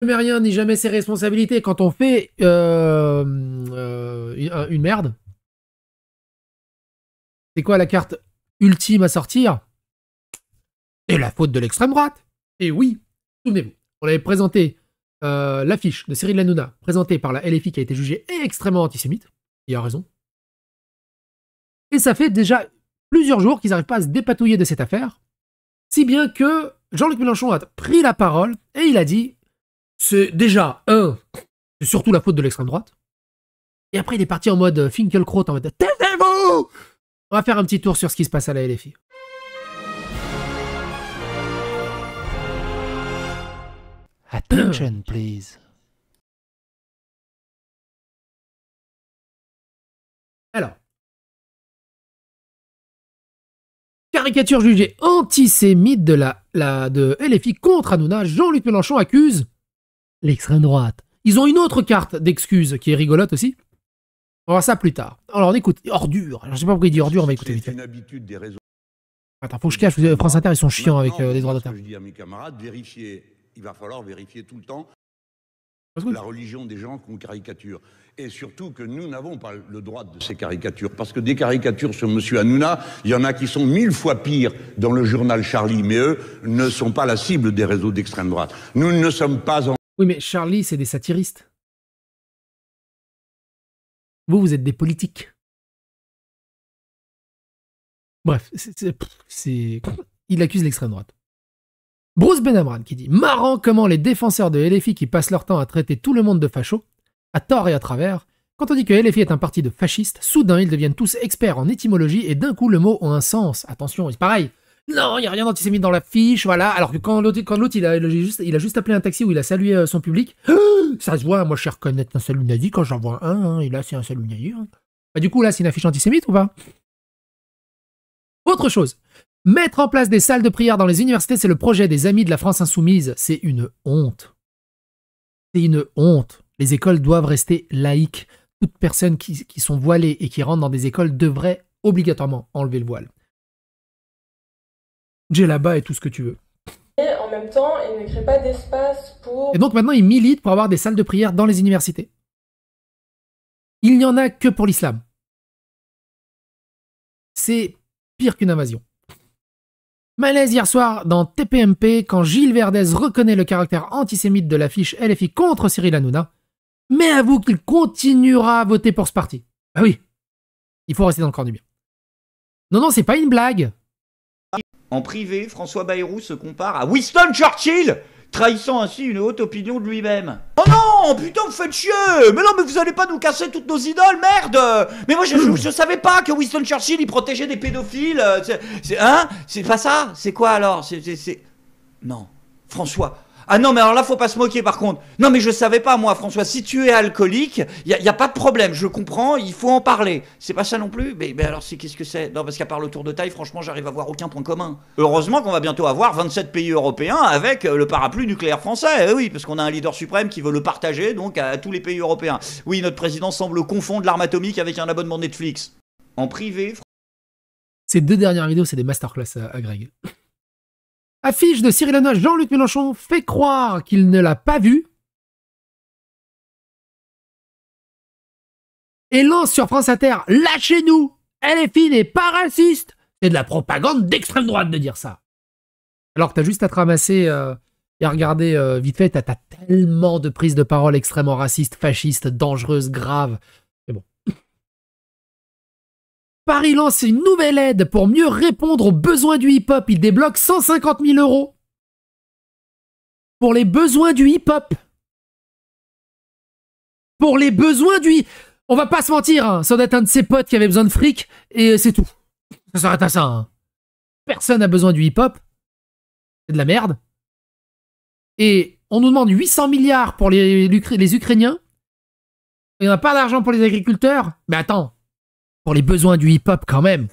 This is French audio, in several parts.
jamais rien ni jamais ses responsabilités quand on fait une merde. C'est quoi la carte ultime à sortir? C'est la faute de l'extrême droite. Et oui, souvenez-vous, on avait présenté l'affiche de Cyril Hanouna, présentée par la LFI qui a été jugée extrêmement antisémite. Il a raison. Et ça fait déjà plusieurs jours qu'ils n'arrivent pas à se dépatouiller de cette affaire, si bien que Jean-Luc Mélenchon a pris la parole et il a dit c'est déjà, c'est surtout la faute de l'extrême droite. Et après, il est parti en mode Finkielkraut, en mode taisez-vous! On va faire un petit tour sur ce qui se passe à la LFI. Attention, please. Alors. Caricature jugée antisémite de de LFI contre Hanouna, Jean-Luc Mélenchon accuse l'extrême droite. Ils ont une autre carte d'excuses qui est rigolote aussi. On va voir ça plus tard. Alors on écoute. Ordure. Alors, je sais pas pourquoi il dit ordure, on va écouter vite fait. C'est une habitude des réseaux. Attends, faut que je cache. France Inter, ils sont chiants avec les droits d'auteur. Je dis à mes camarades, vérifiez. Il va falloir vérifier tout le temps la religion des gens qu'on caricature. Et surtout que nous n'avons pas le droit de ces caricatures. Parce que des caricatures sur M. Hanouna, il y en a qui sont 1000 fois pires dans le journal Charlie. Mais eux ne sont pas la cible des réseaux d'extrême droite. Nous ne sommes pas en... Oui, mais Charlie, c'est des satiristes. Vous êtes des politiques. Bref, il accuse l'extrême droite. Bruce Benamran qui dit « Marrant comment les défenseurs de LFI qui passent leur temps à traiter tout le monde de facho, à tort et à travers, quand on dit que LFI est un parti de fascistes, soudain ils deviennent tous experts en étymologie et d'un coup le mot a un sens. Attention, c'est pareil. Non, il n'y a rien d'antisémite dans la fiche, voilà. Alors que quand l'autre il a juste appelé un taxi où il a salué son public, ça se voit, moi je sais reconnaître un salut nazi quand j'en vois un, et là c'est un salut nazi. Bah, du coup là c'est une affiche antisémite ou pas? Autre chose. Mettre en place des salles de prière dans les universités, c'est le projet des Amis de la France Insoumise. C'est une honte. C'est une honte. Les écoles doivent rester laïques. Toute personne qui sont voilées et qui rentrent dans des écoles devrait obligatoirement enlever le voile. Djellaba et tout ce que tu veux. Et en même temps, il ne crée pas d'espace pour... Et donc maintenant, ils militent pour avoir des salles de prière dans les universités. Il n'y en a que pour l'islam. C'est pire qu'une invasion. Malaise hier soir dans TPMP quand Gilles Verdez reconnaît le caractère antisémite de l'affiche LFI contre Cyril Hanouna, mais avoue qu'il continuera à voter pour ce parti. Ah oui, il faut rester dans le camp du bien. Non, c'est pas une blague. En privé, François Bayrou se compare à Winston Churchill, trahissant ainsi une haute opinion de lui-même. Oh non, putain, vous faites chier. Mais non, mais vous allez pas nous casser toutes nos idoles, merde. Mais moi, je savais pas que Winston Churchill, il protégeait des pédophiles. C'est pas ça. C'est quoi alors? Non, François. Ah non, mais alors là, faut pas se moquer par contre. Non, mais je savais pas, moi, François, si tu es alcoolique, y a pas de problème, je comprends, il faut en parler. C'est pas ça non plus? Mais alors, qu'est-ce que c'est? Non, parce qu'à part le tour de taille, franchement, j'arrive à voir aucun point commun. Heureusement qu'on va bientôt avoir 27 pays européens avec le parapluie nucléaire français. Oui, parce qu'on a un leader suprême qui veut le partager, donc, à tous les pays européens. Oui, notre président semble confondre l'arme atomique avec un abonnement Netflix. En privé... Ces deux dernières vidéos, c'est des masterclass à Greg. Affiche de Cyril Hanouna, Jean-Luc Mélenchon fait croire qu'il ne l'a pas vu et lance sur France Inter « Lâchez-nous, LFI n'est pas raciste !» C'est de la propagande d'extrême droite de dire ça. Alors que t'as juste à te ramasser et à regarder vite fait, t'as tellement de prises de parole extrêmement racistes, fascistes, dangereuses, graves. Mais bon. Paris lance une nouvelle aide pour mieux répondre aux besoins du hip-hop. Il débloque 150 000 € pour les besoins du hip-hop. Pour les besoins du... On va pas se mentir, hein, ça doit être un de ses potes qui avait besoin de fric, et c'est tout. Ça s'arrête à ça. Hein. Personne n'a besoin du hip-hop. C'est de la merde. Et on nous demande 800 milliards pour les Ukrainiens. Et on n'a pas d'argent pour les agriculteurs. Mais attends. Pour les besoins du hip-hop quand même.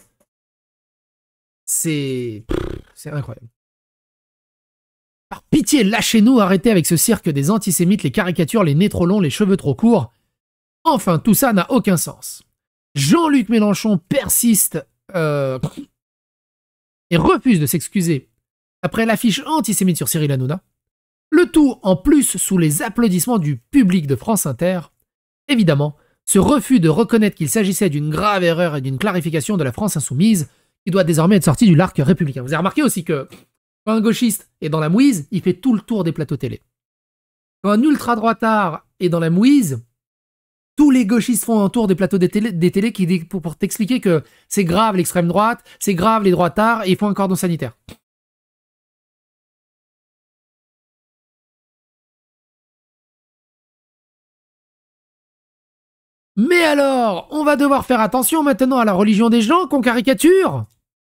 C'est incroyable. Par pitié, lâchez-nous, arrêtez avec ce cirque des antisémites, les caricatures, les nez trop longs, les cheveux trop courts. Enfin, tout ça n'a aucun sens. Jean-Luc Mélenchon persiste et refuse de s'excuser après l'affiche antisémite sur Cyril Hanouna. Le tout en plus sous les applaudissements du public de France Inter. Évidemment, ce refus de reconnaître qu'il s'agissait d'une grave erreur et d'une clarification de la France insoumise, qui doit désormais être sorti du l'arc républicain. Vous avez remarqué aussi que quand un gauchiste est dans la mouise, il fait tout le tour des plateaux télé. Quand un ultra-droitard est dans la mouise, tous les gauchistes font un tour des plateaux des télés pour t'expliquer que c'est grave l'extrême droite, c'est grave les droitards, et ils font un cordon sanitaire. Mais alors, on va devoir faire attention maintenant à la religion des gens qu'on caricature,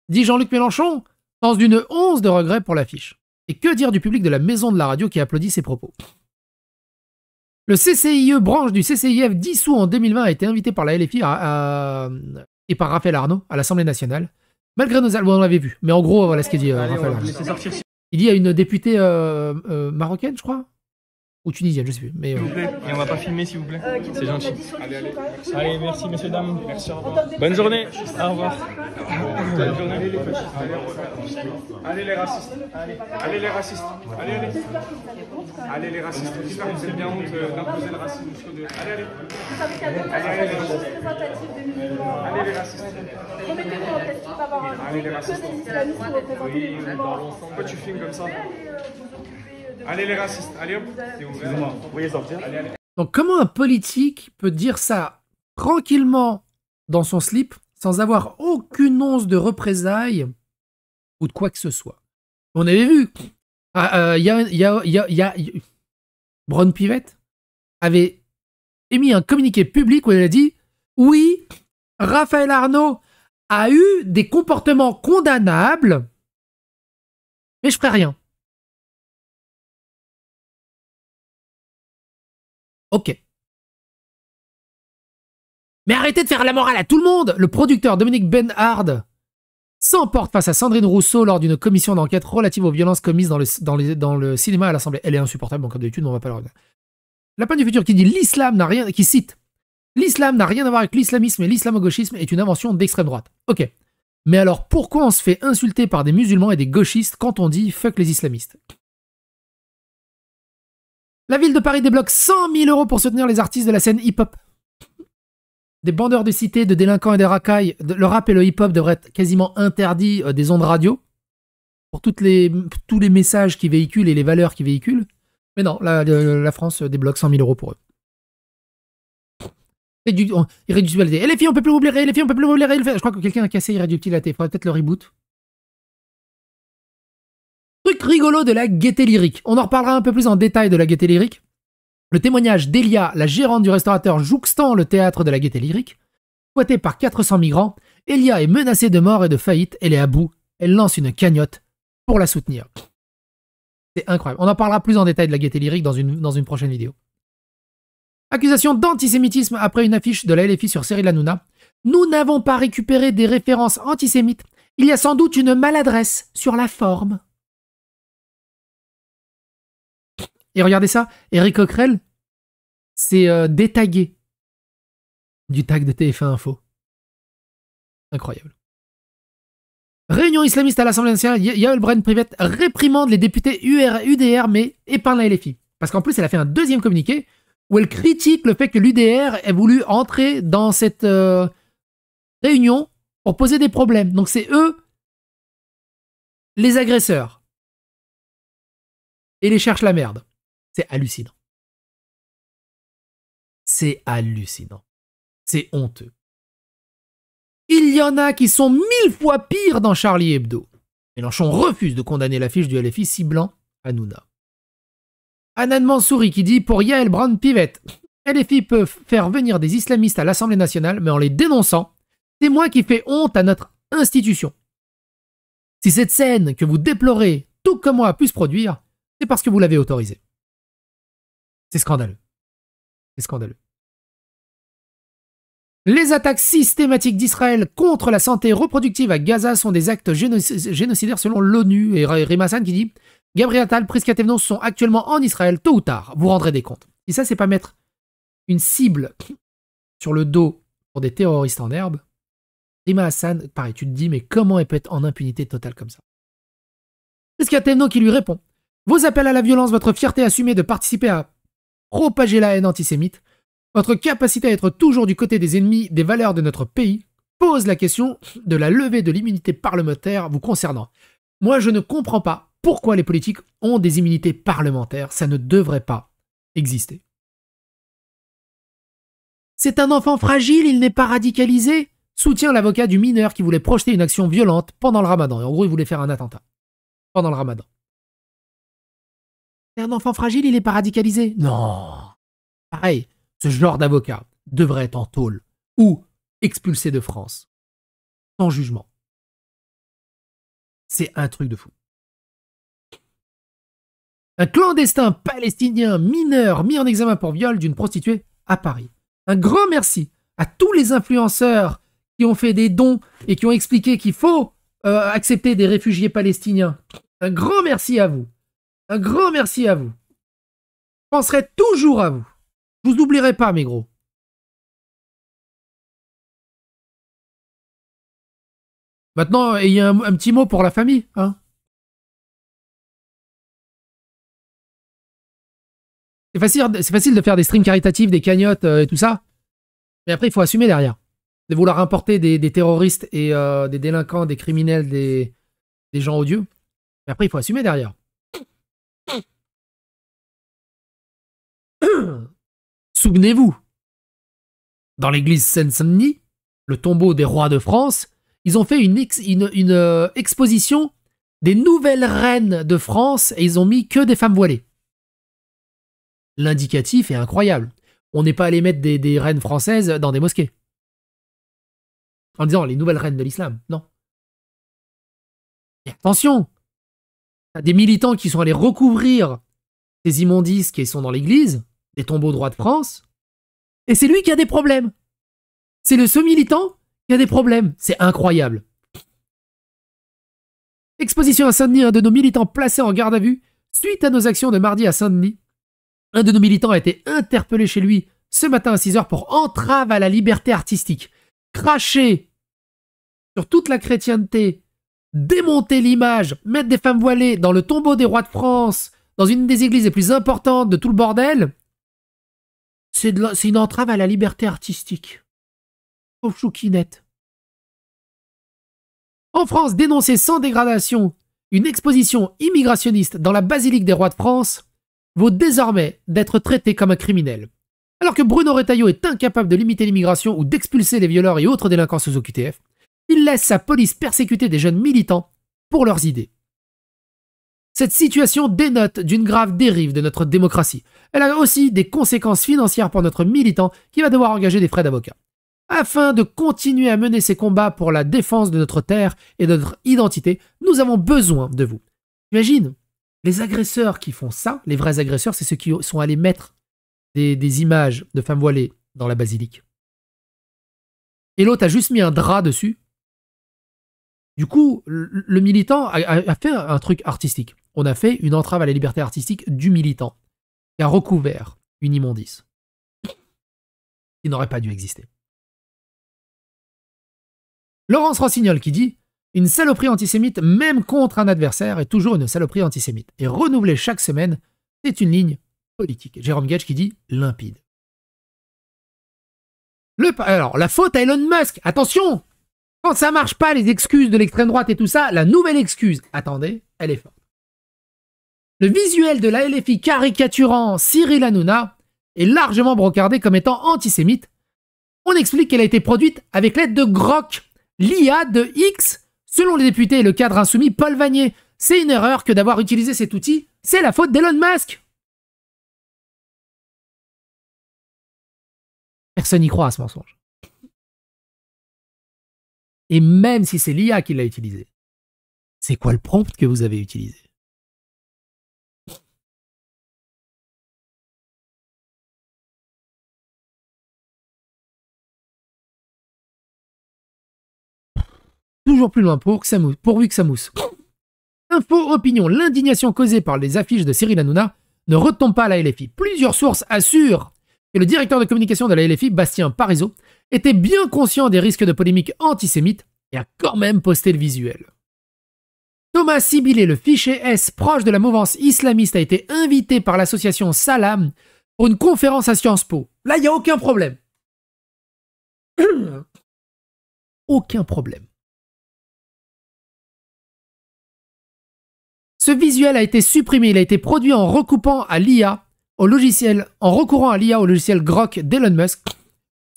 dit Jean-Luc Mélenchon, dans une once de regret pour l'affiche. Et que dire du public de la maison de la radio qui applaudit ses propos? Le CCIE, branche du CCIF dissous en 2020, a été invité par la LFI et par Raphaël Arnaud à l'Assemblée nationale. Malgré nos... on l'avait vu, mais en gros, voilà ce qu'il dit Raphaël Arnaud. Il dit à une députée marocaine, je crois, ou tunisienne, je sais plus. Mais, S'il vous plaît, et on va pas filmer, s'il vous plaît. C'est gentil. Allez, merci, messieurs, dames. Merci, au revoir. Bonne journée. Au revoir. Bonne journée. Allez, les racistes. Allez, les racistes. Allez, allez. Allez, les racistes. J'espère que vous avez bien honte d'imposer le racisme jusqu'au deux. Allez, allez. Allez, les racistes. Allez, les racistes. Remettez-vous en test, il va avoir un Allez, les racistes. que des islamistes pour représenter les musulmans. Pourquoi tu filmes comme ça? Allez, les racistes. Allez, hop. Excusez-moi, vous pourriez sortir. Allez, allez. Donc comment un politique peut dire ça tranquillement dans son slip sans avoir aucune once de représailles ou de quoi que ce soit? On avait vu, Braun Pivet avait émis un communiqué public où elle a dit « Oui, Raphaël Arnaud a eu des comportements condamnables, mais je ferai rien. » Ok. Mais arrêtez de faire la morale à tout le monde. Le producteur Dominique Benhard s'emporte face à Sandrine Rousseau lors d'une commission d'enquête relative aux violences commises dans le cinéma à l'Assemblée. Elle est insupportable, donc comme d'habitude, on va pas la regarder. La Lapin du futur qui dit l'islam n'a rien, qui cite l'islam n'a rien à voir avec l'islamisme et l'islamo-gauchisme est une invention d'extrême droite. Ok. Mais alors pourquoi on se fait insulter par des musulmans et des gauchistes quand on dit fuck les islamistes? La ville de Paris débloque 100 000 € pour soutenir les artistes de la scène hip-hop. Des bandeurs de cité, de délinquants et des racailles, le rap et le hip-hop devraient être quasiment interdits des ondes radio pour tous les messages qu'ils véhiculent et les valeurs qu'ils véhiculent. Mais non, la France débloque 100 000 € pour eux. Irréductibilité. Et les filles, on peut plus vous blairer, les filles, on peut plus vous blairer. Je crois que quelqu'un a cassé Irréductibilité. Il faudrait peut-être le reboot. Truc rigolo de la gaieté lyrique. On en reparlera un peu plus en détail de la gaieté lyrique. Le témoignage d'Elia, la gérante du restaurateur jouxtant le théâtre de la gaieté lyrique. Fouettée par 400 migrants, Elia est menacée de mort et de faillite. Elle est à bout. Elle lance une cagnotte pour la soutenir. C'est incroyable. On en parlera plus en détail de la gaieté lyrique dans une prochaine vidéo. Accusation d'antisémitisme après une affiche de la LFI sur Cyril Hanouna. Nous n'avons pas récupéré des références antisémites. Il y a sans doute une maladresse sur la forme. Et regardez ça, Éric Coquerel s'est détagué du tag de TF1 Info. Incroyable. Réunion islamiste à l'Assemblée nationale, Yael Braun-Pivet réprimande les députés UDR mais épingle la LFI. Parce qu'en plus, elle a fait un deuxième communiqué où elle critique le fait que l'UDR ait voulu entrer dans cette réunion pour poser des problèmes. Donc c'est eux les agresseurs. Et les cherchent la merde. C'est hallucinant. C'est hallucinant. C'est honteux. Il y en a qui sont 1000 fois pires dans Charlie Hebdo. Mélenchon refuse de condamner l'affiche du LFI ciblant Hanouna. Hanan Mansouri qui dit pour Yael Braun-Pivet, LFI peut faire venir des islamistes à l'Assemblée nationale, mais en les dénonçant, c'est moi qui fais honte à notre institution. Si cette scène que vous déplorez, tout comme moi, a pu se produire, c'est parce que vous l'avez autorisée. C'est scandaleux. C'est scandaleux. Les attaques systématiques d'Israël contre la santé reproductive à Gaza sont des actes génocidaires selon l'ONU. Et Rima Hassan qui dit Gabriel Attal, Prisca Thévenot sont actuellement en Israël, tôt ou tard, vous rendrez des comptes. Et ça, c'est pas mettre une cible sur le dos pour des terroristes en herbe. Rima Hassan, pareil, tu te dis, mais comment elle peut être en impunité totale comme ça? Prisca Thévenot qui lui répond Vos appels à la violence, votre fierté assumée de participer à propager la haine antisémite, votre capacité à être toujours du côté des ennemis des valeurs de notre pays, pose la question de la levée de l'immunité parlementaire vous concernant. Moi, je ne comprends pas pourquoi les politiques ont des immunités parlementaires. Ça ne devrait pas exister. C'est un enfant fragile, il n'est pas radicalisé, soutient l'avocat du mineur qui voulait projeter une action violente pendant le ramadan. Et en gros, il voulait faire un attentat pendant le ramadan. C'est un enfant fragile, il n'est pas radicalisé. Non. Pareil, ce genre d'avocat devrait être en tôle ou expulsé de France. Sans jugement. C'est un truc de fou. Un clandestin palestinien mineur mis en examen pour viol d'une prostituée à Paris. Un grand merci à tous les influenceurs qui ont fait des dons et qui ont expliqué qu'il faut accepter des réfugiés palestiniens. Un grand merci à vous. Un grand merci à vous. Je penserai toujours à vous. Je vous oublierai pas, mes gros. Maintenant, il y a un petit mot pour la famille, hein. C'est facile de faire des streams caritatifs, des cagnottes et tout ça. Mais après, il faut assumer derrière. De vouloir importer des terroristes et des délinquants, des criminels, des gens odieux. Mais après, il faut assumer derrière. Souvenez-vous, dans l'église Saint-Denis, le tombeau des rois de France, ils ont fait une exposition des nouvelles reines de France et ils ont mis que des femmes voilées. L'indicatif est incroyable. On n'est pas allé mettre des reines françaises dans des mosquées. En disant les nouvelles reines de l'islam. Non. Et attention, il y a des militants qui sont allés recouvrir ces immondices qui sont dans l'église, des tombeaux de rois de France, et c'est lui qui a des problèmes. C'est ce militant qui a des problèmes. C'est incroyable. Exposition à Saint-Denis, un de nos militants placés en garde à vue suite à nos actions de mardi à Saint-Denis. Un de nos militants a été interpellé chez lui ce matin à 6h pour entrave à la liberté artistique. Cracher sur toute la chrétienté, démonter l'image, mettre des femmes voilées dans le tombeau des rois de France, dans une des églises les plus importantes de tout le bordel, c'est une entrave à la liberté artistique. Pauvre chouquinette. En France, dénoncer sans dégradation une exposition immigrationniste dans la basilique des rois de France vaut désormais d'être traité comme un criminel. Alors que Bruno Retailleau est incapable de limiter l'immigration ou d'expulser les violeurs et autres délinquants sous OQTF, il laisse sa police persécuter des jeunes militants pour leurs idées. Cette situation dénote d'une grave dérive de notre démocratie. Elle a aussi des conséquences financières pour notre militant qui va devoir engager des frais d'avocat. Afin de continuer à mener ces combats pour la défense de notre terre et de notre identité, nous avons besoin de vous. Imagine, les agresseurs qui font ça, les vrais agresseurs, c'est ceux qui sont allés mettre des images de femmes voilées dans la basilique. Et l'autre a juste mis un drap dessus. Du coup, le militant a fait un truc artistique. On a fait une entrave à la liberté artistique du militant qui a recouvert une immondice qui n'aurait pas dû exister. Laurence Rossignol qui dit « Une saloperie antisémite, même contre un adversaire, est toujours une saloperie antisémite. Et renouvelée chaque semaine, c'est une ligne politique. » Jérôme Gage qui dit « Limpide. » Alors, la faute à Elon Musk. Attention! Quand ça marche pas, les excuses de l'extrême droite et tout ça, la nouvelle excuse, attendez, elle est forte. Le visuel de la LFI caricaturant Cyril Hanouna est largement brocardé comme étant antisémite. On explique qu'elle a été produite avec l'aide de Grok, l'IA de X, selon les députés et le cadre insoumis Paul Vanier. C'est une erreur que d'avoir utilisé cet outil, c'est la faute d'Elon Musk. Personne n'y croit à ce mensonge. Et même si c'est l'IA qui l'a utilisé, c'est quoi le prompt que vous avez utilisé? Toujours plus loin pourvu que ça mousse. Info, opinion, l'indignation causée par les affiches de Cyril Hanouna ne retombe pas à la LFI. Plusieurs sources assurent que le directeur de communication de la LFI, Bastien Parizeau, était bien conscient des risques de polémique antisémite et a quand même posté le visuel. Thomas Sibyllé, le fichier S proche de la mouvance islamiste, a été invité par l'association Salam pour une conférence à Sciences Po. Là, il n'y a aucun problème. Aucun problème. Ce visuel a été supprimé. Il a été produit en recoupant à l'IA au logiciel, en recourant à l'IA au logiciel Grok d'Elon Musk.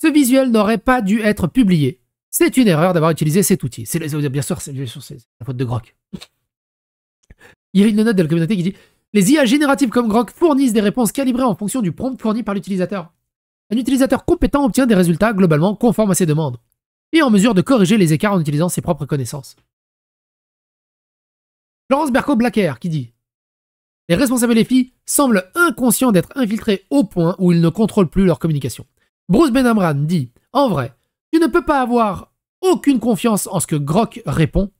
Ce visuel n'aurait pas dû être publié. C'est une erreur d'avoir utilisé cet outil. Bien sûr, c'est la faute de Grok. Il y a une note de la communauté qui dit « Les IA génératives comme Grok fournissent des réponses calibrées en fonction du prompt fourni par l'utilisateur. Un utilisateur compétent obtient des résultats globalement conformes à ses demandes et en mesure de corriger les écarts en utilisant ses propres connaissances. » Laurence Berco-Blacker qui dit « Les responsables LFI semblent inconscients d'être infiltrés au point où ils ne contrôlent plus leur communication. » Bruce Benamran dit « En vrai, tu ne peux pas avoir aucune confiance en ce que Grok répond.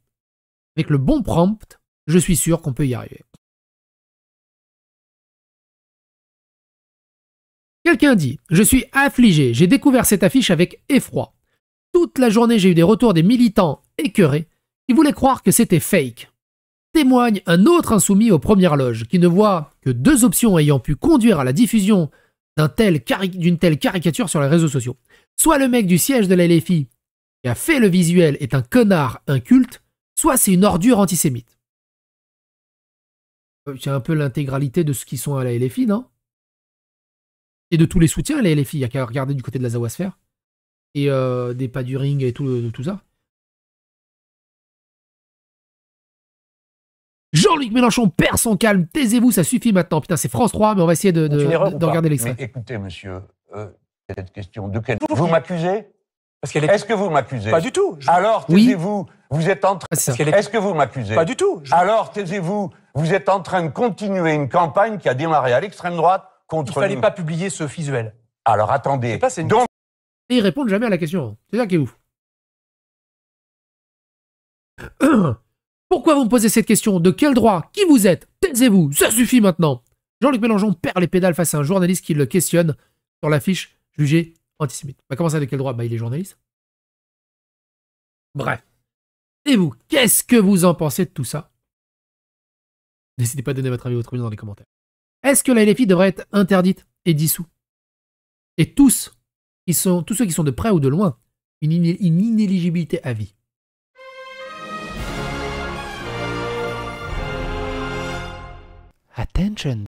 Avec le bon prompt, je suis sûr qu'on peut y arriver. » Quelqu'un dit « Je suis affligé, j'ai découvert cette affiche avec effroi. Toute la journée, j'ai eu des retours des militants écœurés qui voulaient croire que c'était fake. » Témoigne un autre insoumis aux premières loges qui ne voit que deux options ayant pu conduire à la diffusion d'une telle caricature sur les réseaux sociaux. Soit le mec du siège de la LFI qui a fait le visuel est un connard inculte, soit c'est une ordure antisémite. C'est un peu l'intégralité de ceux qui sont à la LFI, non? Et de tous les soutiens à la LFI, il n'y a qu'à regarder du côté de la Zawasphère. Et des pas du ring et tout ça. Jean-Luc Mélenchon perd son calme, taisez-vous, ça suffit maintenant. Putain, c'est France 3, mais on va essayer de regarder l'extrait. Écoutez, monsieur, cette question de quelle... Vous m'accusez? Est-ce que vous m'accusez? Pas du tout. Alors, taisez-vous, vous êtes en train... Est-ce que vous m'accusez? Pas du tout. Alors, taisez-vous, vous êtes en train de continuer une campagne qui a démarré à l'extrême droite contre... Il fallait pas publier ce visuel. Alors, attendez. Pas, une... Donc... Et ils répondent jamais à la question. C'est ça qui est ouf. Pourquoi vous me posez cette question? De quel droit? Qui vous êtes? Taisez-vous, ça suffit maintenant. Jean-Luc Mélenchon perd les pédales face à un journaliste qui le questionne sur l'affiche jugée antisémite. Bah, comment ça, de quel droit? Bah, il est journaliste. Bref. Et vous, qu'est-ce que vous en pensez de tout ça? N'hésitez pas à donner votre avis, votre opinion dans les commentaires. Est-ce que la LFI devrait être interdite et dissoute? Et tous ceux qui sont de près ou de loin, une inéligibilité à vie. Attention.